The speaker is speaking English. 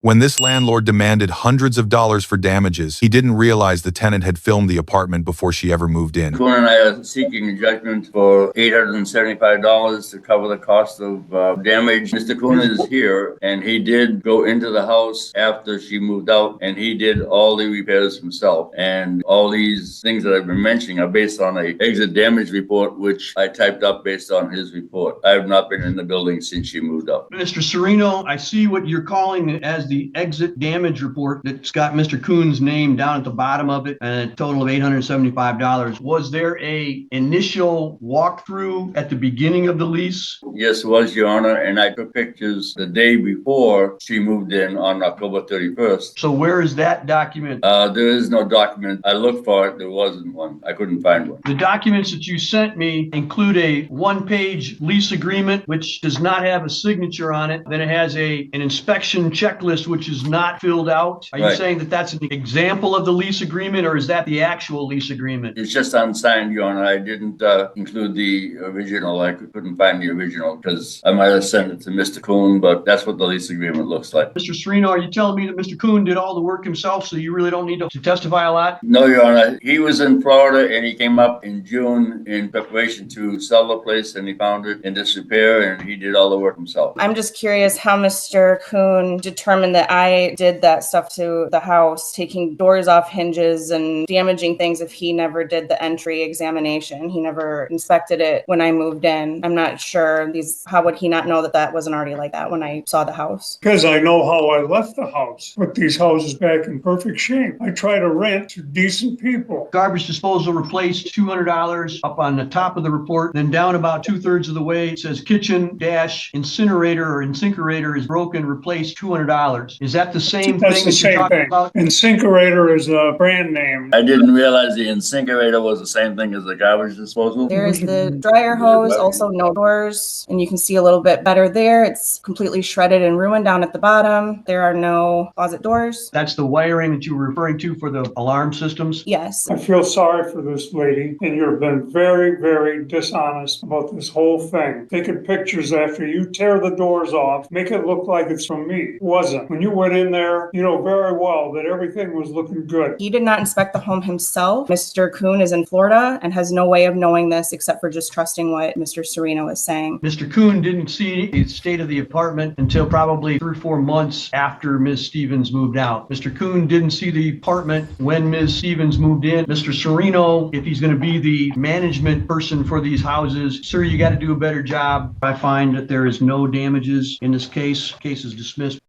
When this landlord demanded hundreds of dollars for damages, he didn't realize the tenant had filmed the apartment before she ever moved in. Kuhn and I are seeking a judgment for $875 to cover the cost of damage. Mr. Kuhn is here, and he did go into the house after she moved out, and he did all the repairs himself. And all these things that I've been mentioning are based on an exit damage report, which I typed up based on his report. I have not been in the building since she moved out. Mr. Serino, I see what you're calling as the exit damage report that's got Mr. Kuhn's name down at the bottom of it and a total of $875. Was there a initial walkthrough at the beginning of the lease? Yes, it was, Your Honor, and I took pictures the day before she moved in on October 31st. So where is that document? There is no document. I looked for it. There wasn't one. I couldn't find one. The documents that you sent me include a one-page lease agreement, which does not have a signature on it. Then it has an inspection checklist, which is not filled out. Are you saying that that's an example of the lease agreement, or is that the actual lease agreement? It's just unsigned, Your Honor. I didn't include the original. I couldn't find the original because I might have sent it to Mr. Kuhn, but that's what the lease agreement looks like. Mr. Serino, are you telling me that Mr. Kuhn did all the work himself, so you really don't need to testify a lot? No, Your Honor. He was in Florida, and he came up in June in preparation to sell the place, and he found it in disrepair, and he did all the work himself. I'm just curious how Mr. Kuhn determined that I did that stuff to the house, taking doors off hinges and damaging things if he never did the entry examination. He never inspected it when I moved in. I'm not sure how would he not know that that wasn't already like that when I saw the house? Because I know how I left the house. Put these houses back in perfect shape. I try to rent to decent people. Garbage disposal replaced, $200 up on the top of the report. Then down about 2/3 of the way, it says kitchen dash incinerator or incinerator is broken, replaced, $200. Is that the same That's thing the that you're same talking thing. about? Incinerator is a brand name. I didn't realize the incinerator was the same thing as the garbage disposal. There is the dryer hose, also no doors, and you can see a little bit better there. It's completely shredded and ruined down at the bottom. There are no closet doors. That's the wiring that you were referring to for the alarm systems? Yes. I feel sorry for this lady, and you've been very, very dishonest about this whole thing. Taking pictures after you tear the doors off, make it look like it's from me. It wasn't. When you went in there, you know very well that everything was looking good. He did not inspect the home himself. Mr. Kuhn is in Florida and has no way of knowing this except for just trusting what Mr. Serino is saying. Mr. Kuhn didn't see the state of the apartment until probably 3 or 4 months after Ms. Stevens moved out. Mr. Kuhn didn't see the apartment when Ms. Stevens moved in. Mr. Serino, if he's going to be the management person for these houses, sir, you got to do a better job. I find that there is no damages in this case. Case is dismissed.